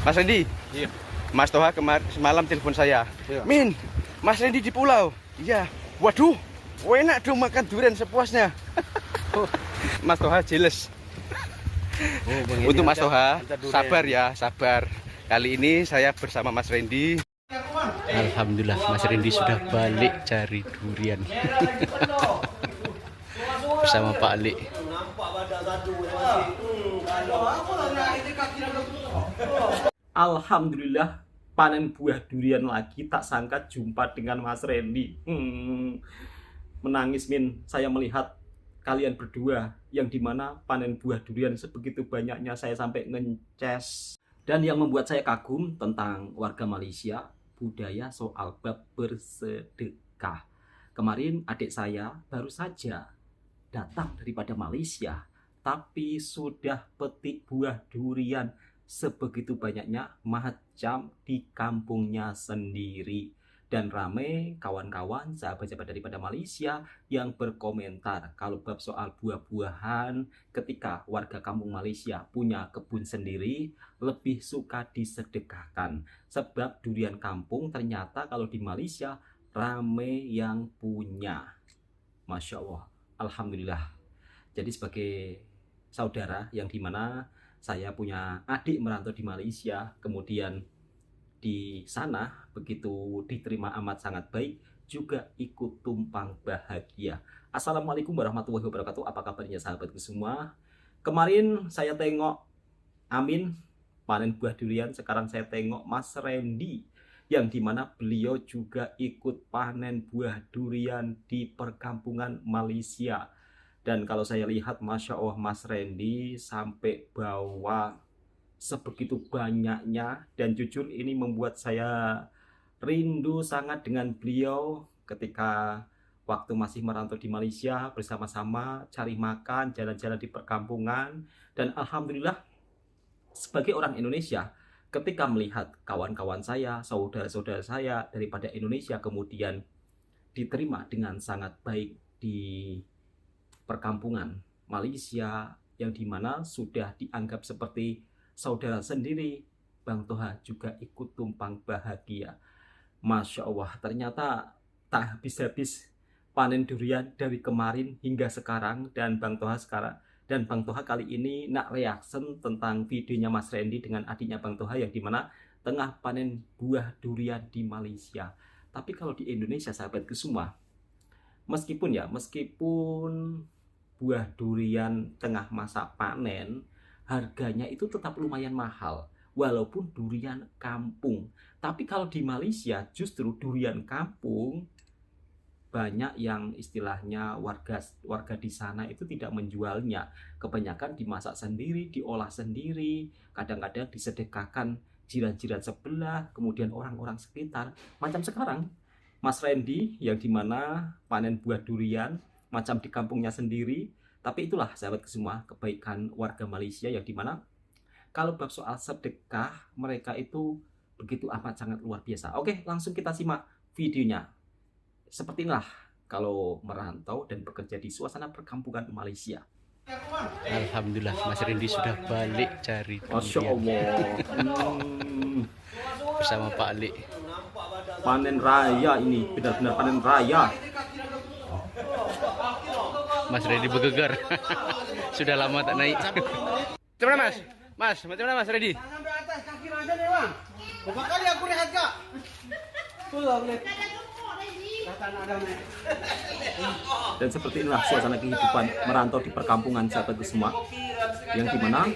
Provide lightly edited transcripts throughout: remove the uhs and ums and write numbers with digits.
Mas Randy, Iya. Mas Toha semalam telepon saya. Iya. Min, Mas Randy di pulau. Iya. Waduh, enak dong makan durian sepuasnya. Mas Toha jealous. Untuk Mas Toha, sabar ya, sabar. Kali ini saya bersama Mas Randy. Alhamdulillah, Mas Randy sudah balik cari durian. Bersama Pak Ali. Alhamdulillah panen buah durian lagi. Tak sangka jumpa dengan Mas Randy. Menangis Min, saya melihat kalian berdua yang dimana panen buah durian sebegitu banyaknya, saya sampai ngeces. Dan yang membuat saya kagum tentang warga Malaysia, budaya soal bab bersedekah. Kemarin adik saya baru saja datang daripada Malaysia, tapi sudah petik buah durian sebegitu banyaknya macam di kampungnya sendiri. Dan rame kawan-kawan sahabat-sahabat daripada Malaysia yang berkomentar kalau bab soal buah-buahan, ketika warga kampung Malaysia punya kebun sendiri lebih suka disedekahkan. Sebab durian kampung ternyata kalau di Malaysia rame yang punya. Masya Allah, Alhamdulillah. Jadi sebagai saudara yang dimana saya punya adik merantau di Malaysia, kemudian di sana begitu diterima amat sangat baik, juga ikut tumpang bahagia. Assalamualaikum warahmatullahi wabarakatuh. Apa kabarnya sahabatku semua? Kemarin saya tengok Amin panen buah durian, sekarang saya tengok Mas Randy yang dimana beliau juga ikut panen buah durian di perkampungan Malaysia. Dan kalau saya lihat, Masya Allah, Mas Randy sampai bawa sebegitu banyaknya, dan jujur ini membuat saya rindu sangat dengan beliau ketika waktu masih merantau di Malaysia, bersama-sama cari makan, jalan-jalan di perkampungan. Dan Alhamdulillah sebagai orang Indonesia, ketika melihat kawan-kawan saya, saudara-saudara saya daripada Indonesia kemudian diterima dengan sangat baik di perkampungan Malaysia, yang dimana sudah dianggap seperti saudara sendiri, Bang Toha juga ikut tumpang bahagia. Masya Allah, ternyata tak habis-habis panen durian dari kemarin hingga sekarang. Dan Bang Toha kali ini nak reaction tentang videonya Mas Randy dengan adiknya Bang Toha yang dimana tengah panen buah durian di Malaysia. Tapi kalau di Indonesia sahabatku semua, meskipun buah durian tengah masa panen, harganya itu tetap lumayan mahal, walaupun durian kampung. Tapi kalau di Malaysia justru durian kampung banyak yang istilahnya warga di sana itu tidak menjualnya. Kebanyakan dimasak sendiri, diolah sendiri, kadang-kadang disedekahkan jiran-jiran sebelah, kemudian orang-orang sekitar. Macam sekarang Mas Randy yang dimana panen buah durian macam di kampungnya sendiri. Tapi itulah sahabat semua kebaikan warga Malaysia yang dimana kalau bab soal sedekah mereka itu begitu amat sangat luar biasa. Oke, langsung kita simak videonya. Seperti inilah kalau merantau dan bekerja di suasana perkampungan Malaysia. Alhamdulillah, Mas Randy sudah balik cari Masya durian. Allah. Bersama Pak Ali. Panen raya ini, benar-benar panen raya. Mas Randy bergegar. Sudah lama tak naik. Macam mana Mas? Macam mana Mas Randy? Sampai atas kaki raja nih bang. Berapa kali aku rehat kak? Tuh boleh. Dan seperti inilah suasana kehidupan merantau di perkampungan sahabatku semua, yang dimana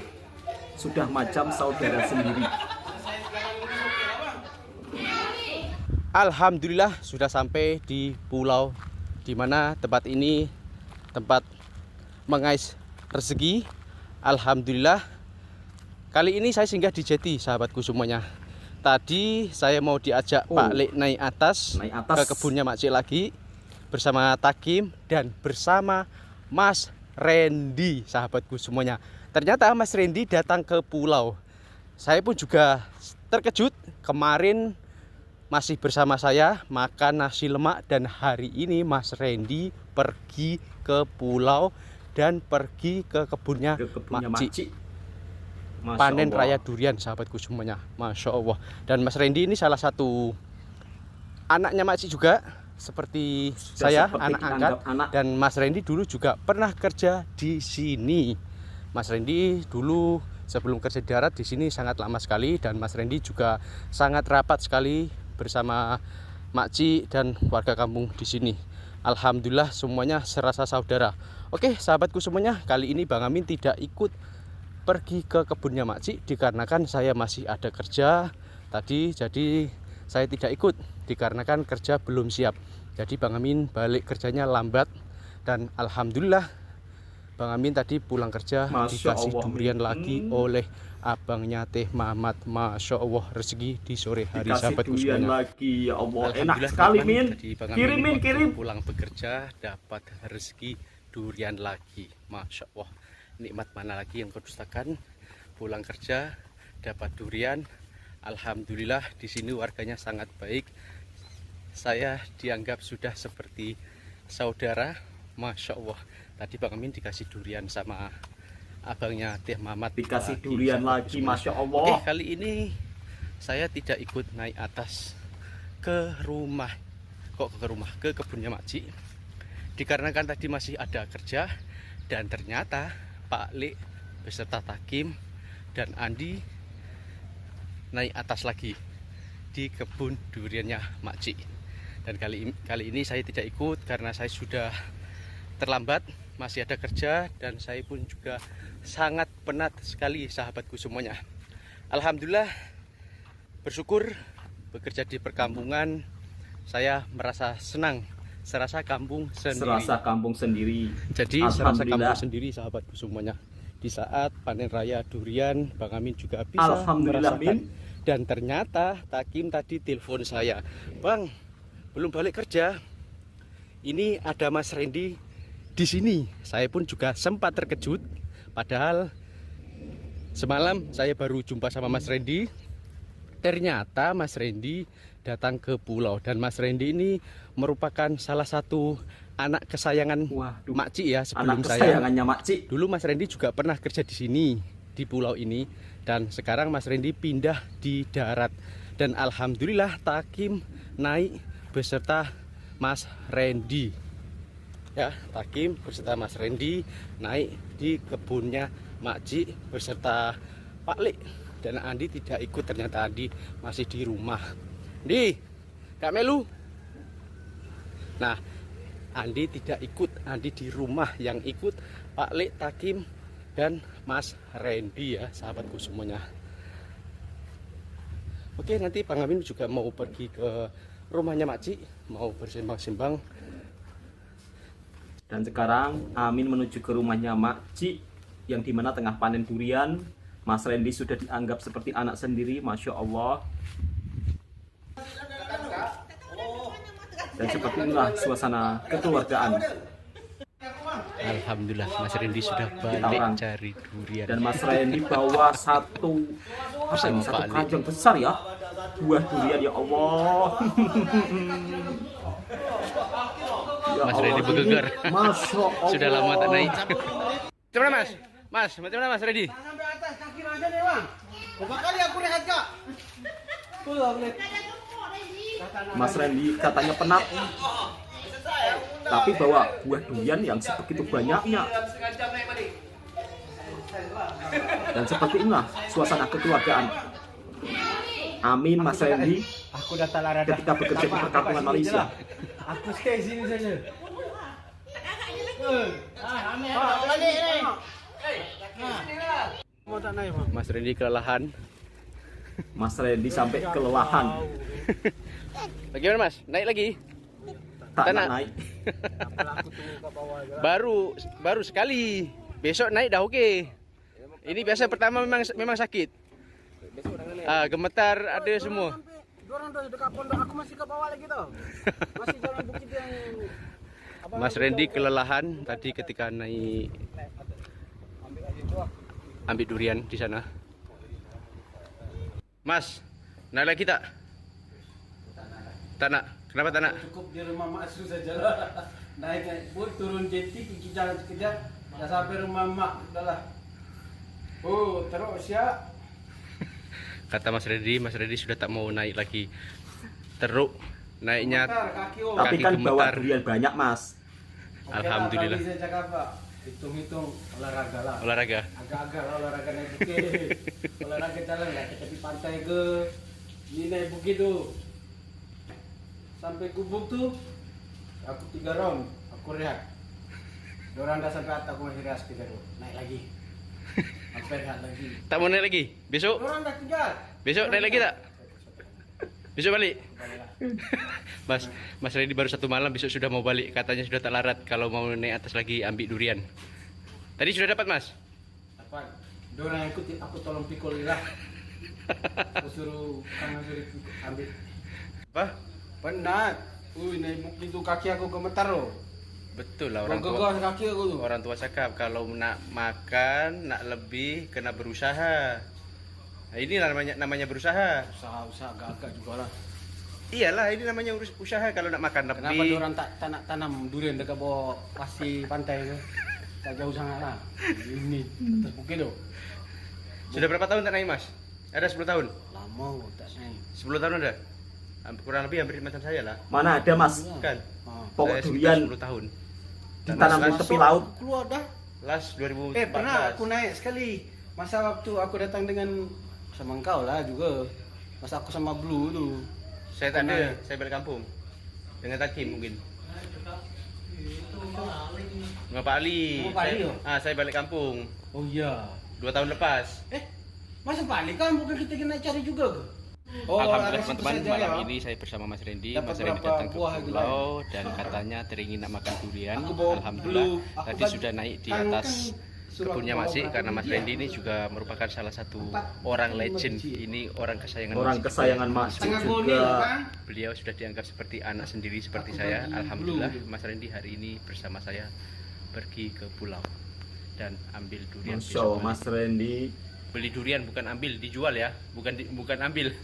sudah macam saudara sendiri. Alhamdulillah sudah sampai di pulau dimana tempat ini tempat mengais rezeki. Alhamdulillah kali ini saya singgah di jeti sahabatku semuanya. Tadi saya mau diajak Pak Lek naik atas ke kebunnya Mak Cik lagi bersama Takim dan bersama Mas Randy sahabatku semuanya. Ternyata Mas Randy datang ke pulau. Saya pun juga terkejut. Kemarin masih bersama saya makan nasi lemak, dan hari ini Mas Randy pergi ke pulau dan pergi ke kebunnya Mak Cik. Masya panen Allah. raya durian sahabatku semuanya. Masya Allah. Dan Mas Randy ini salah satu anaknya Makci juga, seperti Sudah saya, seperti anak angkat. dianggap anak. Dan Mas Randy dulu juga pernah kerja di sini. Mas Randy dulu sebelum kerja di darat di sini sangat lama sekali, dan Mas Randy juga sangat rapat sekali bersama Makci dan warga kampung di sini. Alhamdulillah semuanya serasa saudara. Oke sahabatku semuanya, kali ini Bang Amin tidak ikut pergi ke kebunnya Makci dikarenakan saya masih ada kerja tadi, jadi saya tidak ikut dikarenakan kerja belum siap. Jadi Bang Amin balik kerjanya lambat, dan alhamdulillah Bang Amin tadi pulang kerja Masya dikasih Allah, durian Min. lagi oleh abangnya Teh Mamat. Masya Allah, rezeki di sore hari Dikasih sahabatku durian semuanya. lagi, ya Allah, enak Alhamdulillah, sekali teman-teman. Min. Tadi Bang Amin Kirim Min, waktu kirim. pulang bekerja dapat rezeki durian lagi. Masya Allah, nikmat mana lagi yang kau dustakan? Pulang kerja dapat durian. Alhamdulillah di sini warganya sangat baik. Saya dianggap sudah seperti saudara. Masya Allah, tadi Bang Amin dikasih durian sama abangnya Teh Mamat. Dikasih durian sahabatku lagi, semuanya. Masya Oke, Allah. kali ini saya tidak ikut naik atas ke rumah, ke kebunnya Makci, dikarenakan tadi masih ada kerja, dan ternyata Pak Lek beserta Takim dan Andi naik atas lagi di kebun duriannya Makci. Dan kali ini saya tidak ikut karena saya sudah terlambat, masih ada kerja, dan saya pun juga sangat penat sekali sahabatku semuanya. Alhamdulillah, bersyukur bekerja di perkampungan, saya merasa senang, serasa kampung sendiri. Serasa kampung sendiri. Jadi serasa Alhamdulillah. kampung sendiri sahabatku semuanya. Di saat panen raya durian, Bang Amin juga bisa Alhamdulillah, merasakan. Min. Dan ternyata Takim tadi telepon saya, Bang, belum balik kerja. Ini ada Mas Randy di sini. Saya pun juga sempat terkejut. Padahal semalam saya baru jumpa sama Mas Randy. Ternyata Mas Randy datang ke pulau, dan Mas Randy ini merupakan salah satu anak kesayangan Waduh, Makci ya sebelum anak saya. kesayangannya Makci. Dulu Mas Randy juga pernah kerja di sini, di pulau ini, dan sekarang Mas Randy pindah di darat. Dan alhamdulillah Takim naik beserta Mas Randy. Ya, Takim beserta Mas Randy naik di kebunnya Makci beserta Pak Lek. Dan Andi tidak ikut, ternyata Andi masih di rumah. Di, Kak Melu. Nah, Andi tidak ikut, Andi di rumah. Yang ikut Pak Lek, Takim, dan Mas Randy ya sahabatku semuanya. Oke, nanti Bang Amin juga mau pergi ke rumahnya Makci, mau bersimbang-simbang. Dan sekarang Amin menuju ke rumahnya Makci, yang dimana tengah panen durian. Mas Randy sudah dianggap seperti anak sendiri, Masya Allah. Dan seperti inilah suasana kekeluargaan. Alhamdulillah Mas Randy sudah balik Orang. cari durian. Dan Mas Randy bawa satu keranjang besar ya, buah durian, ya Allah. Ya Mas Allah, Randy ini, bergegar. Masya Allah. Sudah lama tak naik. Gimana Mas? Mas, bagaimana Mas Randy? Tangan sampai atas, kaki raja nih bang. Berapa kali aku rehat kak? Tuh lah, boleh. Mas Randy katanya penat, tapi bawa buah durian yang sebegitu banyaknya. Dan seperti inilah suasana kekeluargaan Amin, Mas Randy Aku dah tak lara dah. ketika bekerja di perkampungan Malaysia. Aku stay sini saja. Balik ni. Mau tak naik bang? Mas Randy kelelahan. Mas Randy sampai kelelahan, Bagaimana Mas? Naik lagi? tak Tanah. naik. Aku tunggu ke bawah aja. Baru sekali. Besok naik dah oke. Ini biasa pertama memang sakit. Gemetar ada semua. Diorang dah dekat pondok, aku masih ke bawah lagi tau. Masih jalan bukit yang Mas Randy kelelahan tadi ketika naik ambil durian di sana. Mas, naik lagi tak? Tak nak. Kenapa tak nak? cukup di rumah mak Su saja lah. Naik pun turun jeti, kiki jalan sekejap, dah sampai rumah mak, dah lah. Oh, terus ya. Kata Mas Reddy sudah tak mau naik lagi. Teruk naiknya. Gemetar kaki om. Tapi Kaki kan bawa gemetar. durian banyak mas. Oke lah, Alhamdulillah. tapi saya cakap Pak, hitung-hitung olahraga lah. Olahraga. Agak-agak lah olahraga naik bukit. Olahraga jalan lah ke tepi pantai ke ini naik bukit tuh. Sampai gubuk tuh, aku 3 round, aku rehat. Dorang dah sampai atas, aku masih rehat sekitar tuh. Naik lagi. Sampai rehat lagi. Tak mau naik lagi? Besok? Dorang dah kejar. Besok naik lagi tak? Besok balik? Baliklah. Mas Reddy baru 1 malam, besok sudah mau balik. Katanya sudah tak larat kalau mau naik atas lagi ambil durian. Tadi sudah dapat Mas? Apa? Dorang ikut aku tolong pikul lah. Aku suruh kamu suruh ambil. Apa? Penat. Naik bukit itu kaki aku gemetar loh. Betul lah orang tua. Gogos kaki aku tuh. Orang tua cakap kalau nak makan, nak lebih kena berusaha. Nah, ini namanya berusaha. Usaha agak-agak juga lah. Iyalah, ini namanya usaha kalau nak makan lebih. Kenapa orang tak nak tanam durian dekat bawah pasir pantai tu? Tak jauh sangat lah. Ini atas bukit tu. Sudah berapa tahun tak naik Mas? Ada 10 tahun? Lama tak naik. 10 tahun ada? Kurang lebih hampir macam saya lah. Mana ada mas? Kan? Pokok Saya sekitar durian 10 tahun. ditanam di Mas, tepi laut. Keluar dah. Last 2014. Pernah aku naik sekali. Masa waktu aku datang dengan sama engkau lah juga. Masa aku sama Blue tu. Saya tak ada, Naik. saya balik kampung. Dengan Takim mungkin. Dengan Pak Ali. Oh, Pak Ali, Saya balik kampung Oh iya. 2 tahun lepas. Masa balik kan bukan kita kena cari juga ke? Alhamdulillah ada situ teman-teman, saja malam ya. ini saya bersama Mas Randy. Dapat Mas Randy berapa datang ke buah lagi pulau dan katanya teringin nak makan durian. Aku bawa Alhamdulillah blue. Aku tadi kan- sudah naik di kan atas suruh kebunnya aku bawa Masih berapa karena Mas biji ya? Randy ini juga merupakan salah satu 4, orang 5 legend. biji. Ini orang kesayangan Orang Masih kesayangan juga. Mas Setengah goni juga. lah kan? Beliau sudah dianggap seperti anak sendiri seperti Aku saya. bagi Alhamdulillah blue. Mas Randy hari ini bersama saya pergi ke pulau dan ambil durian. Masya besok Allah, balik. Mas Randy. Beli durian bukan ambil, dijual ya, bukan ambil.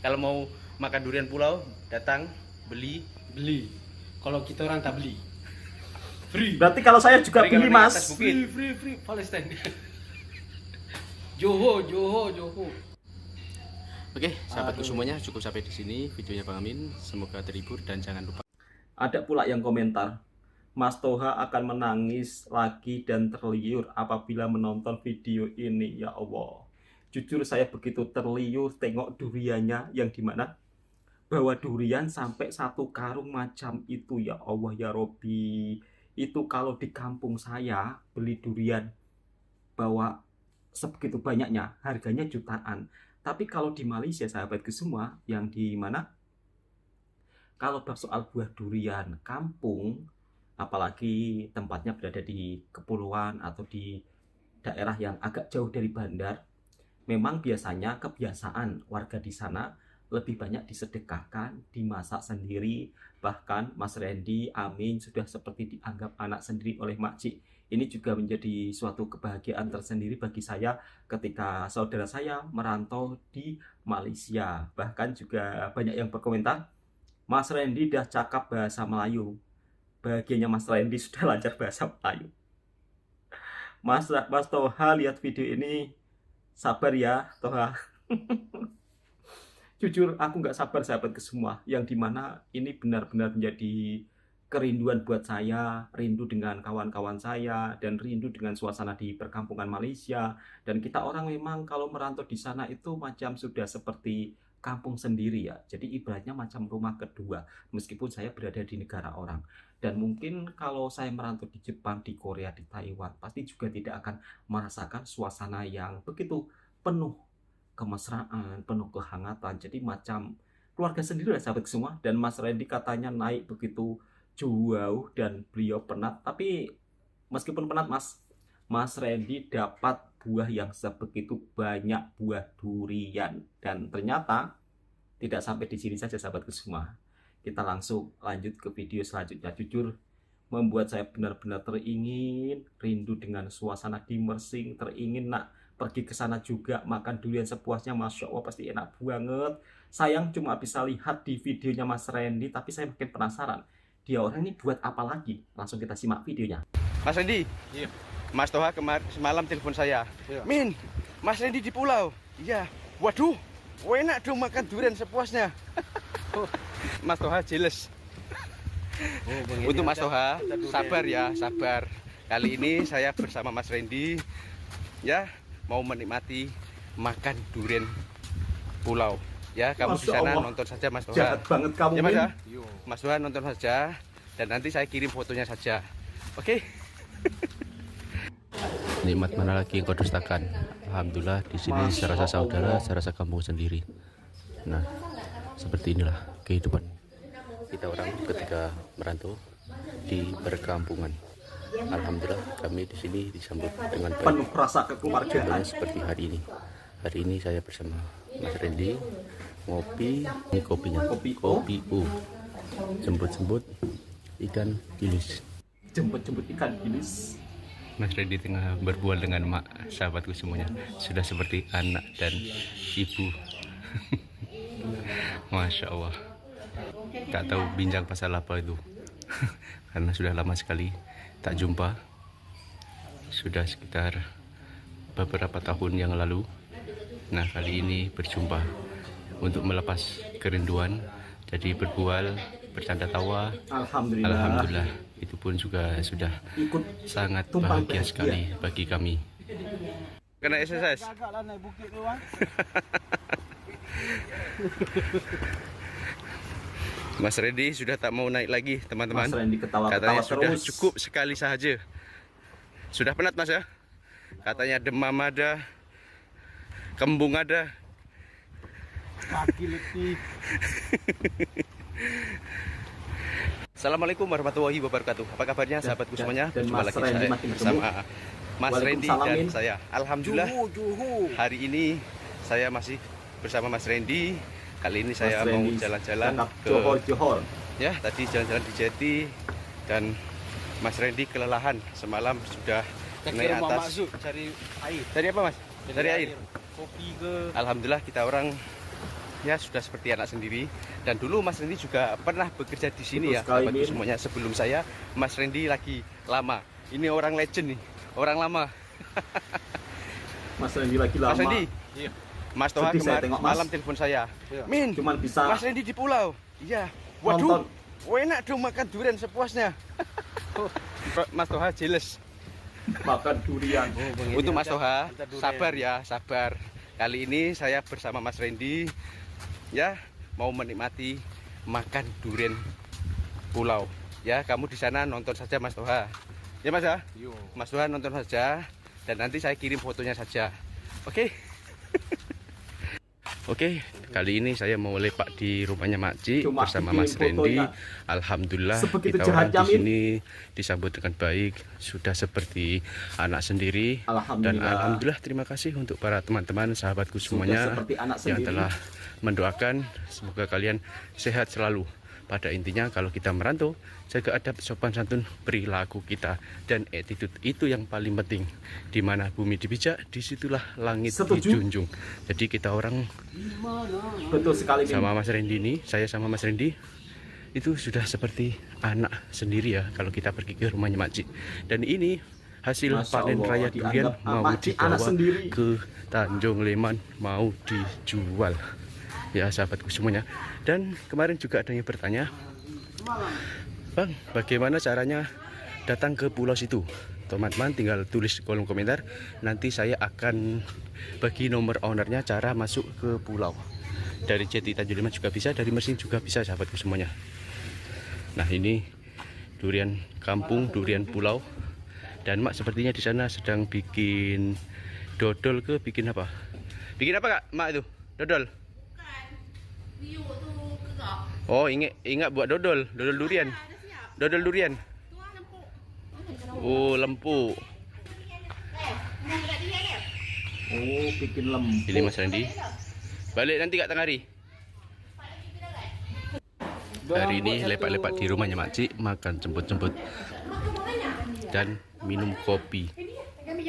Kalau mau makan durian pulau, datang beli. Beli. Kalau kita orang tak beli. Free. Berarti kalau saya juga Tapi kalau beli naik mas. atas bukit. Free. Palestine. Johor. Oke, sahabatku Aduh. semuanya, cukup sampai di sini videonya Bang Amin. Semoga terhibur dan jangan lupa. Ada pula yang komentar, Mas Toha akan menangis lagi dan terliur apabila menonton video ini. Ya Allah, jujur saya begitu terliur tengok duriannya yang dimana bawa durian sampai 1 karung macam itu. Ya Allah ya Robi, itu kalau di kampung saya beli durian bawa sebegitu banyaknya harganya jutaan. Tapi kalau di Malaysia sahabatku semua, yang di mana kalau soal buah durian kampung, apalagi tempatnya berada di kepulauan atau di daerah yang agak jauh dari bandar, memang biasanya kebiasaan warga di sana lebih banyak disedekahkan, dimasak sendiri. Bahkan Mas Randy, Amin sudah seperti dianggap anak sendiri oleh makcik. Ini juga menjadi suatu kebahagiaan tersendiri bagi saya ketika saudara saya merantau di Malaysia. Bahkan juga banyak yang berkomentar, Mas Randy dah cakap bahasa Melayu. Bahagianya Mas Randy sudah lancar bahasa Melayu. Mas Toha lihat video ini, sabar ya Toha. Jujur aku nggak sabar sahabatku semua, yang dimana ini benar-benar menjadi kerinduan buat saya, rindu dengan kawan-kawan saya, dan rindu dengan suasana di perkampungan Malaysia. Dan kita orang memang kalau merantau di sana itu macam sudah seperti kampung sendiri ya. Jadi ibaratnya macam rumah kedua, meskipun saya berada di negara orang. Dan mungkin kalau saya merantau di Jepang, di Korea, di Taiwan, pasti juga tidak akan merasakan suasana yang begitu penuh kemesraan, penuh kehangatan. Jadi macam keluarga sendiri lah sahabat semua. Dan Mas Randy katanya naik begitu jauh dan beliau penat. Tapi meskipun penat Mas Randy dapat buah yang sebegitu banyak, buah durian. Dan ternyata tidak sampai di sini saja sahabatku semua. Kita langsung lanjut ke video selanjutnya. Jujur membuat saya benar-benar teringin, rindu dengan suasana di Mersing, teringin nak pergi ke sana juga makan durian sepuasnya. Masya Allah pasti enak banget. Sayang cuma bisa lihat di videonya Mas Randy, tapi saya makin penasaran dia orang ini buat apa lagi. Langsung kita simak videonya. Mas Randy, Iya. Mas Toha semalam telepon saya. Iya. Min, Mas Randy di pulau. Iya. Waduh, enak dong makan durian sepuasnya. Mas Toha jelas. Untuk Mas Toha, sabar ya, sabar. Kali ini saya bersama Mas Randy ya mau menikmati makan durian pulau. Ya, kamu di Masya sana Allah. nonton saja Mas Toha. Jahat banget kamu, Ya Mas Min. ya. Mas Toha nonton saja dan nanti saya kirim fotonya saja. Oke. Nikmat mana lagi yang kau dustakan? Alhamdulillah di sini Masya saya rasa saudara, Allah. saya rasa kampung sendiri. Nah, seperti inilah kehidupan kita orang ketika merantau di perkampungan. Alhamdulillah kami di sini disambut dengan baik. Penuh rasa kekeluargaan. Contohnya seperti hari ini. Hari ini saya bersama Mas Randy ngopi, ini kopinya, Kopi O. jemput-jemput ikan bilis. Jemput-jemput ikan bilis. Mas Randy tengah berbual dengan mak sahabatku semuanya. Sudah seperti anak dan ibu. Masya Allah. Tak tahu bincang pasal apa itu. Karena sudah lama sekali tak jumpa. Sudah sekitar beberapa tahun yang lalu. Nah, kali ini berjumpa untuk melepas kerinduan. Jadi berbual, bercanda tawa. Alhamdulillah. Alhamdulillah. Itu pun juga sudah Ikut sangat tumpang bahagia bahagia. sekali bagi kami. Kena exercise. Agaklah naik bukit tu, Bang. Mas Randy sudah tak mau naik lagi, teman-teman. Mas Randy ketawa-ketawa Katanya sudah terus. cukup sekali saja. Sudah penat Mas ya? Katanya demam ada, kembung ada. Kaki letih. Assalamualaikum warahmatullahi wabarakatuh. Apa kabarnya sahabatku semuanya? dan Jumpa Mas lagi Randy saya makin bersama Mas Randy Waalaikumsalam, dan Min. saya. Alhamdulillah Juhu. hari ini saya masih bersama Mas Randy. Kali ini saya mau jalan-jalan ke Johor. ya, tadi jalan-jalan di Jati dan Mas Randy kelelahan semalam sudah naik atas. cari air. Dari apa Mas? Dari air. Kopi ke. Alhamdulillah kita orang ya sudah seperti anak sendiri. Dan dulu Mas Randy juga pernah bekerja di sini Betul ya, sekali, sahabatku Min. semuanya. Sebelum saya, Mas Randy lagi lama. Ini orang legend nih, orang lama. Mas Randy lagi lama. Mas Randy, Iya. Mas Toha Sedih saya kemarin tengok, Mas. malam telepon saya. Iya. Min, Cuman bisa Mas Randy di pulau. Iya. Waduh, enak dong makan durian sepuasnya. Mas Toha jelas. makan durian. Untuk Mas Toha, sabar ya, sabar. Kali ini saya bersama Mas Randy ya mau menikmati makan durian pulau. Ya, kamu di sana nonton saja Mas Toha. Ya Mas ya? Yo. Mas Toha nonton saja dan nanti saya kirim fotonya saja. Oke? Oke, kali ini saya mau lepak di rumahnya Makci Cuma bersama kirim Mas Randy. fotonya. Alhamdulillah Sebegitu kita orang di jahatnya, Min. sini disambut dengan baik, sudah seperti anak sendiri. Dan Alhamdulillah. alhamdulillah terima kasih untuk para teman-teman sahabatku Sudah semuanya seperti anak yang sendiri. telah mendoakan semoga kalian sehat selalu. Pada intinya kalau kita merantau, jaga adab, sopan santun, perilaku kita dan attitude itu yang paling penting. Di mana bumi dipijak, disitulah langit Setuju. dijunjung. Jadi kita orang Betul sekali, Min. sama Mas Randy ini, saya sama Mas Randy itu sudah seperti anak sendiri ya kalau kita pergi ke rumahnya Makci. Dan ini hasil Masya panen Allah, raya durian dianggap mau Makci anak dibawa sendiri. ke Tanjung Leman, mau dijual ya sahabatku semuanya. Dan kemarin juga ada yang bertanya, Bang, bagaimana caranya datang ke pulau situ? Teman-teman tinggal tulis di kolom komentar, nanti saya akan bagi nomor ownernya cara masuk ke pulau. Dari Jati Tanjung Leman juga bisa, dari Mersing juga bisa sahabatku semuanya. Nah, ini durian kampung, durian pulau. Dan Mak sepertinya di sana sedang bikin dodol ke bikin apa? Bikin apa Kak? Mak itu? Dodol. Oh, ingat buat dodol durian. Dodol durian. Oh, lempuk. Oh, bikin lembut. Pilih Mas Randy. Balik nanti Kak tengah hari. Hari ini lepak-lepak di rumahnya Makci, makan jemput-jemput dan minum kopi.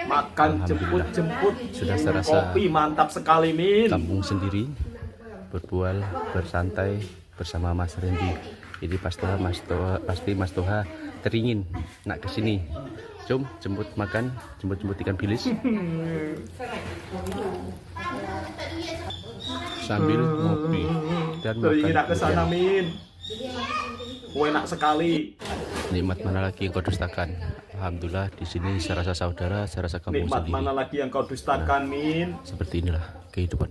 Makan jemput-jemput. Sudah serasa Kopi mantap sekali, Min. kampung sendiri, berbual, bersantai bersama Mas Randy. Ini pasti Mas Toha teringin nak kesini. Jom jemput makan, jemput ikan bilis sambil ngopi dan Teringin nak makan kesana durian. Min. Enak sekali. Nikmat mana lagi yang kau dustakan? Alhamdulillah di sini saya rasa saudara, saya rasa kamu Nikmat sendiri. mana lagi yang kau dustakan, Min? Seperti inilah kehidupan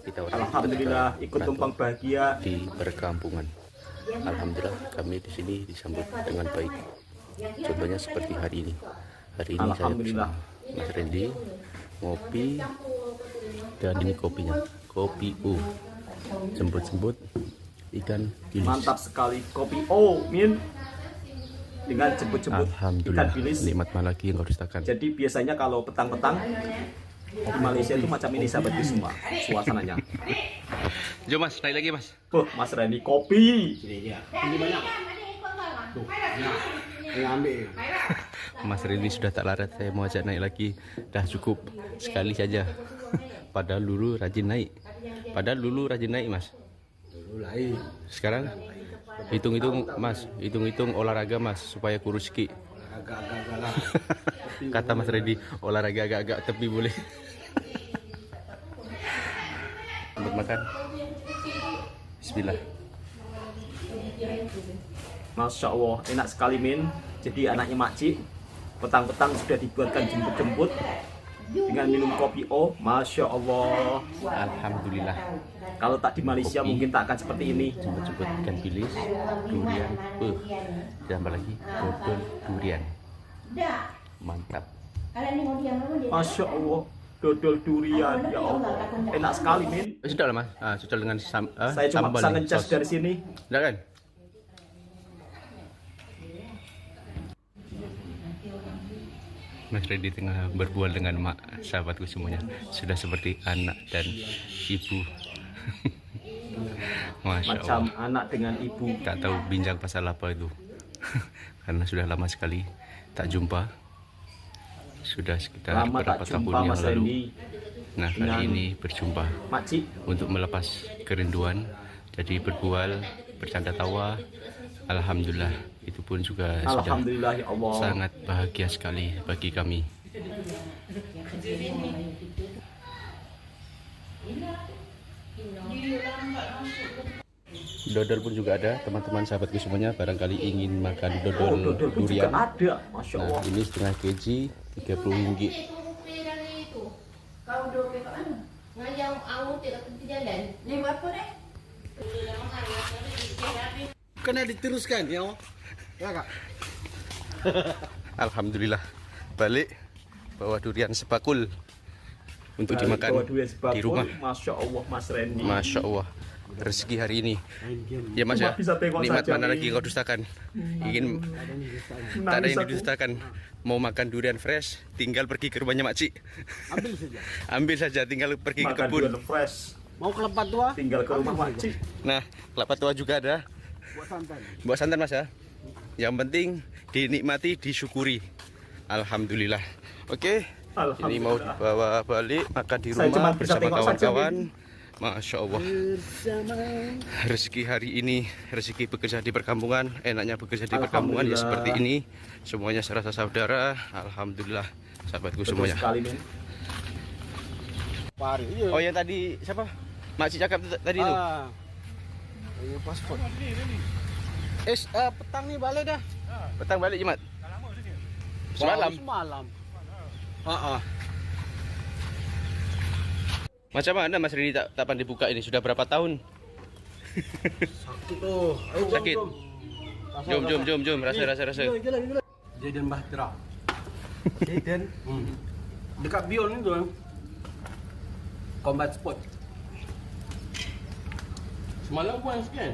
kita orang Alhamdulillah ikut tumpang bahagia. di perkampungan. Alhamdulillah kami di sini disambut dengan baik. Contohnya seperti hari ini. Hari ini saya Alhamdulillah. bersama Mas Randy ngopi dan ini kopinya. Kopi U. Jemput-jemput ikan bilis. Mantap sekali kopi. Oh, Min. Dengan jemput-jemput ikan Alhamdulillah. bilis. Nikmat mana lagi yang kau dustakan? Jadi biasanya kalau petang-petang di Malaysia itu macam ini sahabatku semua suasananya. Jom Mas, naik lagi Mas. Mas Randy kopi. Ini banyak. Tuh, ini ambil. Mas Randy sudah tak larat, saya mau ajak naik lagi. Dah cukup sekali saja. Padahal dulu rajin naik. Mas. Dulu lain. Sekarang hitung-hitung Mas, hitung-hitung olahraga Mas supaya kurus sikit. Agak-agak lah. Kata Mas Randy, olahraga agak-agak tepi boleh. Untuk makan. Bismillah. Masya Allah enak sekali, Min. Jadi anaknya makcik petang-petang sudah dibuatkan jemput-jemput dengan minum kopi. Oh, Masya Allah. Alhamdulillah. Kalau tak di Malaysia Kopi. mungkin tak akan seperti ini. Jemput-jemput ikan bilis, durian, tambah lagi dodol durian. Mantap. Masya Allah, dodol durian, ya Allah, enak sekali, Min. Sudah lah Mas, sudah dengan Saya cuma sambal bisa nih, ngecas sos. dari sini. Sudah kan? Mas Randy tengah berbual dengan mak sahabatku semuanya. Sudah seperti anak dan ibu. Masya Macam Allah. anak dengan ibu. Tak tahu bincang pasal apa itu. Karena sudah lama sekali tak jumpa. Sudah sekitar Lama beberapa tak tahun jumpa, yang Mas lalu. Randy. Nah, Dengan- kali ini berjumpa Makcik, untuk melepas kerinduan. Jadi berbual, bercanda tawa. Alhamdulillah, itu pun juga sudah Alhamdulillah, ya Allah. sangat bahagia sekali bagi kami. Dodol pun juga ada, teman-teman sahabatku semuanya barangkali ingin makan Oh, dodol dodol pun juga durian. ada, Masya Nah, Allah. ini setengah kg 30 ringgit. Kau dua ke mana? Ngajak awak tidak pergi jalan. Ni apa deh? Kena diteruskan ya. Ya Kak. Alhamdulillah balik bawa durian sebakul untuk Balik dimakan bawa durian sebakul, di rumah. Masya Allah, Mas Randy. Masya Allah, rezeki hari ini. Ya Mas Cuma ya, bisa tengok nikmat saja, mana Min. lagi yang kau dustakan? Ingin tak ada Nangis yang aku. didustakan. Mau makan durian fresh, tinggal pergi ke rumahnya makcik. Ambil saja. Ambil saja, tinggal pergi ke Makan kebun. durian fresh, Mau ke lepat tua? tinggal ke rumah makcik. Nah, kelapa tua juga ada. Buat santan. Buat santan Mas ya. Yang penting dinikmati, disyukuri. Alhamdulillah. Oke. Ini mau Alhamdulillah. bawa balik makan di Saya cuma rumah bisa bersama tengok saja, kawan-kawan. Masya Allah. Rezeki hari ini, rezeki bekerja di perkampungan. Enaknya bekerja di perkampungan ya Alhamdulillah. seperti ini. Semuanya serasa saudara. Alhamdulillah, sahabatku Betul semuanya. sekali, Min. Pari. Iya. Oh yang tadi siapa? Makcik cakap tadi itu. Ini paspor. Petang nih balik dah. Petang balik Jumat. Semalam. Semalam. Macam mana Mas Rini tak pandai buka ini? Sudah berapa tahun? Sakit tuh. Ayo, Sakit. Jom. Rasa. Jaden Bahtera. Jaden. Dekat Bion itu. Combat Sport. Semalam gua yang scan.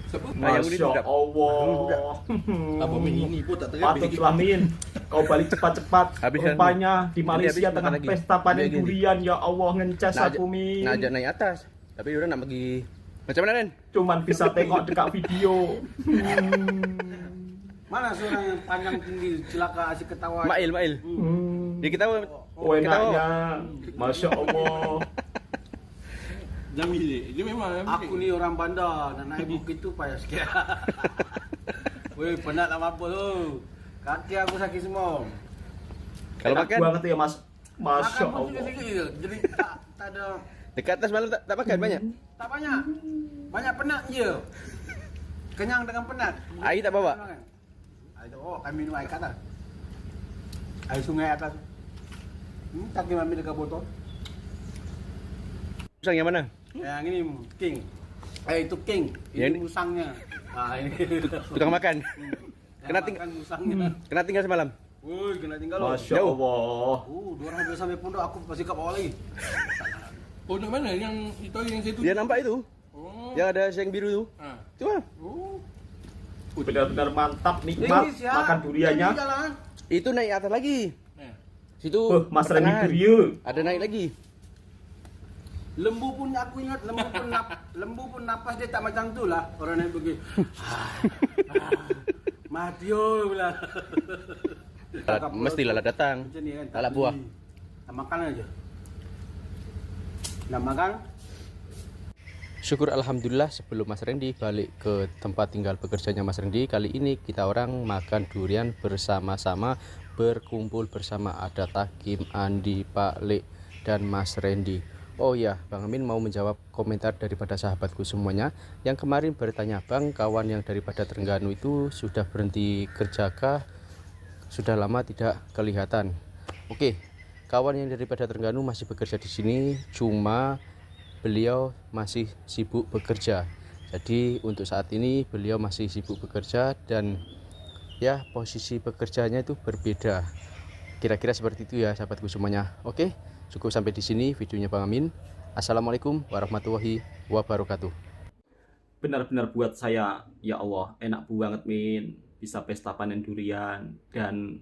Siapa? Ayam ini Masya sedap. Allah. Apa ini pun tak terhabis. Patutlah, Min. Kau balik cepat-cepat. Habiskan. Rupanya di Nanti Malaysia habis tengah makan lagi. pesta panen Biar gini. durian. Ya Allah, ngencas aku, Min. Nak ajak naik atas. Tapi orang nak pergi. Macam mana Ren? Cuman bisa tengok dekat video. Mana seorang yang panjang tinggi celaka asyik ketawa. Mail. Dia ketawa. Oh, enaknya. Masya Allah. Jamil. Dia memang aku ni orang bandar dan naik bukit tu payah sikit. Wih, penat lah mabuk tu. Kaki aku sakit semua. Kalau Enak makan banget ya Mas. Masya Makan pun Allah. sikit-sikit je. Jadi tak ada, dekat atas malam tak makan banyak. tak banyak. Banyak penat je. Kenyang dengan penat. Air tak bawa? Air tak bawa, kami minum air kat atas. Air sungai atas. Tak kami ambil dekat botol. Musang yang mana? Yang ini king. Itu king. Ini Yang ni- musangnya. Ini. Tukang makan. Kena Yang makan musangnya. Kena tinggal semalam. Woi, kena tinggal loh. Masya Jauh. Allah. Dua orang habis sampai pondok, aku pasti kat bawah lagi. Pondok mana? Yang itu yang situ? Dia nampak itu. Oh. Yang ada seng biru tu. Ah. Itu ah. Oh. Benar-benar mantap, nikmat Tinggi, siap. makan duriannya. Tinggi jalan. Itu naik atas lagi. Eh. Situ Mas Randy pertengahan. durian. Ada naik lagi. Lembu pun aku ingat, lembu pun napas dia tak macam tu lah. Orang naik pergi. Mati oh bilang. Mesti lalat datang. Macam ni kan. tak Lalat buah. beli. Tak makan aja. Nak makan? Syukur alhamdulillah sebelum Mas Randy balik ke tempat tinggal bekerjanya Mas Randy, kali ini kita orang makan durian bersama-sama, berkumpul bersama, ada Takim, Andi, Pak Lek dan Mas Randy. Oh ya, Bang Amin mau menjawab komentar daripada sahabatku semuanya yang kemarin bertanya, Bang, kawan yang daripada Terengganu itu sudah berhenti kerja kah? Sudah lama tidak kelihatan. Oke, kawan yang daripada Terengganu masih bekerja di sini, cuma beliau masih sibuk bekerja. Jadi untuk saat ini beliau masih sibuk bekerja dan ya posisi pekerjaannya itu berbeda. Kira-kira seperti itu ya sahabatku semuanya. Oke, cukup sampai di sini videonya Bang Amin. Assalamualaikum warahmatullahi wabarakatuh. Benar-benar buat saya, ya Allah, enak banget Min, bisa pesta panen durian. Dan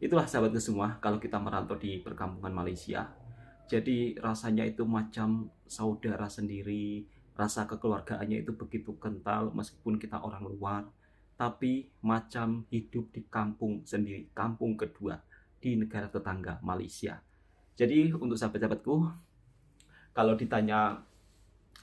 itulah sahabatku semua, kalau kita merantau di perkampungan Malaysia, jadi rasanya itu macam saudara sendiri, rasa kekeluargaannya itu begitu kental meskipun kita orang luar, tapi macam hidup di kampung sendiri, kampung kedua di negara tetangga Malaysia. Jadi untuk sahabat-sahabatku, kalau ditanya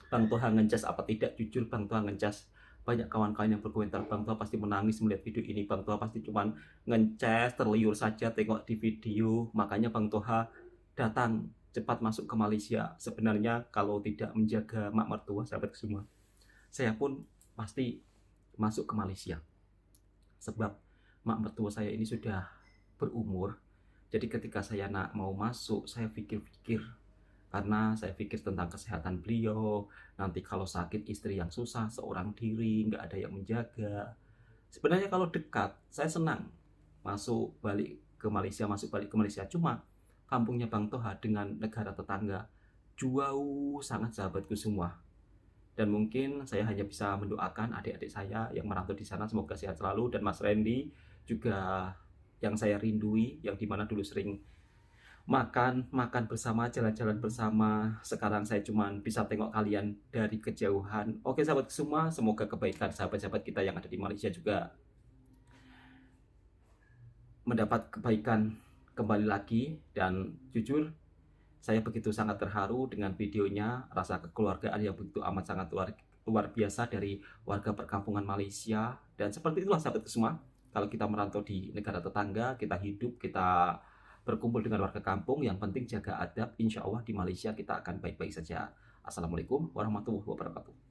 Bang Toha ngencas apa tidak, jujur Bang Toha ngencas. Banyak kawan-kawan yang berkomentar, Bang Toha pasti menangis melihat video ini, Bang Toha pasti cuman ngencas, terliur saja tengok di video. Makanya Bang Toha datang cepat masuk ke Malaysia. Sebenarnya kalau tidak menjaga mak mertua sahabat semua, saya pun pasti masuk ke Malaysia. Sebab mak mertua saya ini sudah berumur. Jadi ketika saya mau masuk, saya pikir-pikir. Karena saya pikir tentang kesehatan beliau. Nanti kalau sakit, istri yang susah, seorang diri, nggak ada yang menjaga. Sebenarnya kalau dekat, saya senang masuk balik ke Malaysia. Cuma kampungnya Bang Toha dengan negara tetangga jauh sangat sahabatku semua. Dan mungkin saya hanya bisa mendoakan adik-adik saya yang merantau di sana semoga sehat selalu, dan Mas Randy juga yang saya rindui, yang dimana dulu sering makan bersama, jalan-jalan bersama. Sekarang saya cuma bisa tengok kalian dari kejauhan. Oke sahabatku semua, semoga kebaikan sahabat-sahabat kita yang ada di Malaysia juga mendapat kebaikan kembali lagi. Dan jujur saya begitu sangat terharu dengan videonya, rasa kekeluargaan yang begitu amat sangat luar biasa dari warga perkampungan Malaysia. Dan seperti itulah sahabat semua, kalau kita merantau di negara tetangga, kita hidup, kita berkumpul dengan warga kampung, yang penting jaga adab, insya Allah di Malaysia kita akan baik-baik saja. Assalamualaikum warahmatullahi wabarakatuh.